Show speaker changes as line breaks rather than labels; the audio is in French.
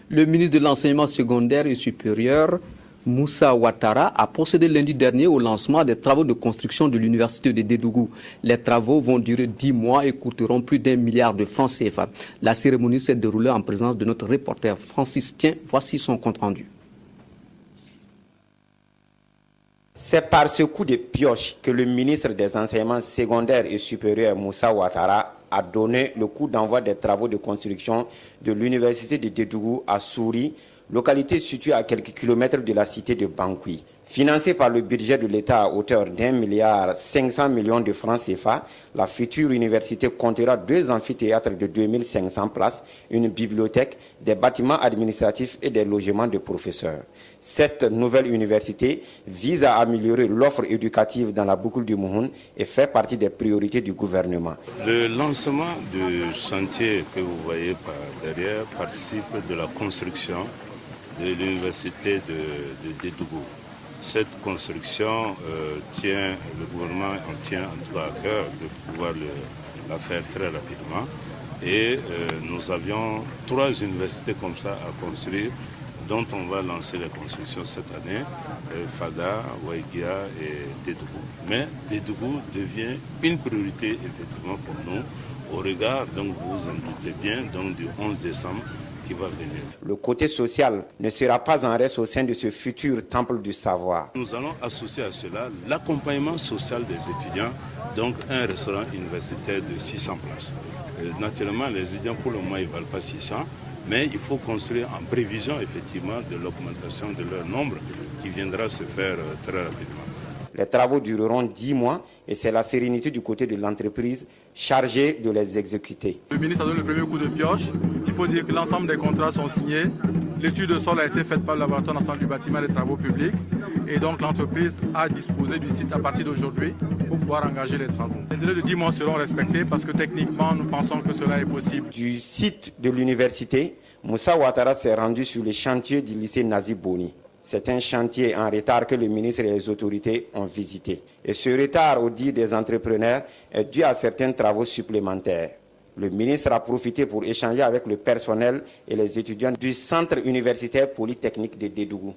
Le ministre de l'Enseignement secondaire et supérieur, Moussa Ouattara, a procédé lundi dernier au lancement des travaux de construction de l'université de Dédougou. Les travaux vont durer 10 mois et coûteront plus d'1 milliard de francs CFA. La cérémonie s'est déroulée en présence de notre reporter Francis Tien. Voici son compte-rendu.
C'est par ce coup de pioche que le ministre des Enseignements secondaires et supérieurs, Moussa Ouattara, a donné le coup d'envoi des travaux de construction de l'université de Dédougou à Souri, localité située à quelques kilomètres de la cité de Bankoui. Financée par le budget de l'État à hauteur d'1,5 milliard de francs CFA, la future université comptera 2 amphithéâtres de 2500 places, une bibliothèque, des bâtiments administratifs et des logements de professeurs. Cette nouvelle université vise à améliorer l'offre éducative dans la boucle du Mouhoun et fait partie des priorités du gouvernement.
Le lancement du chantier que vous voyez par derrière participe de la construction de l'université de Dédougou. Cette construction le gouvernement en tient en tout cas à cœur de pouvoir la faire très rapidement. Et nous avions 3 universités comme ça à construire, dont on va lancer la construction cette année, Fada, Ouaïguia et Dédougou. Mais Dédougou devient une priorité effectivement pour nous, au regard, donc vous vous en doutez bien, donc du 11 décembre, qui va venir.
Le côté social ne sera pas en reste au sein de ce futur temple du savoir.
Nous allons associer à cela l'accompagnement social des étudiants, donc un restaurant universitaire de 600 places. Naturellement, les étudiants pour le moment ils ne valent pas 600, mais il faut construire en prévision effectivement de l'augmentation de leur nombre qui viendra se faire très rapidement.
Les travaux dureront 10 mois et c'est la sérénité du côté de l'entreprise chargée de les exécuter.
Le ministre a donné le premier coup de pioche. Il faut dire que l'ensemble des contrats sont signés. L'étude de sol a été faite par le laboratoire national du bâtiment et des travaux publics. Et donc l'entreprise a disposé du site à partir d'aujourd'hui pour pouvoir engager les travaux. Les délais de 10 mois seront respectés parce que techniquement nous pensons que cela est possible.
Du site de l'université, Moussa Ouattara s'est rendu sur le chantier du lycée Nazi Boni. C'est un chantier en retard que le ministre et les autorités ont visité. Et ce retard, au dit des entrepreneurs, est dû à certains travaux supplémentaires. Le ministre a profité pour échanger avec le personnel et les étudiants du centre universitaire polytechnique de Dédougou.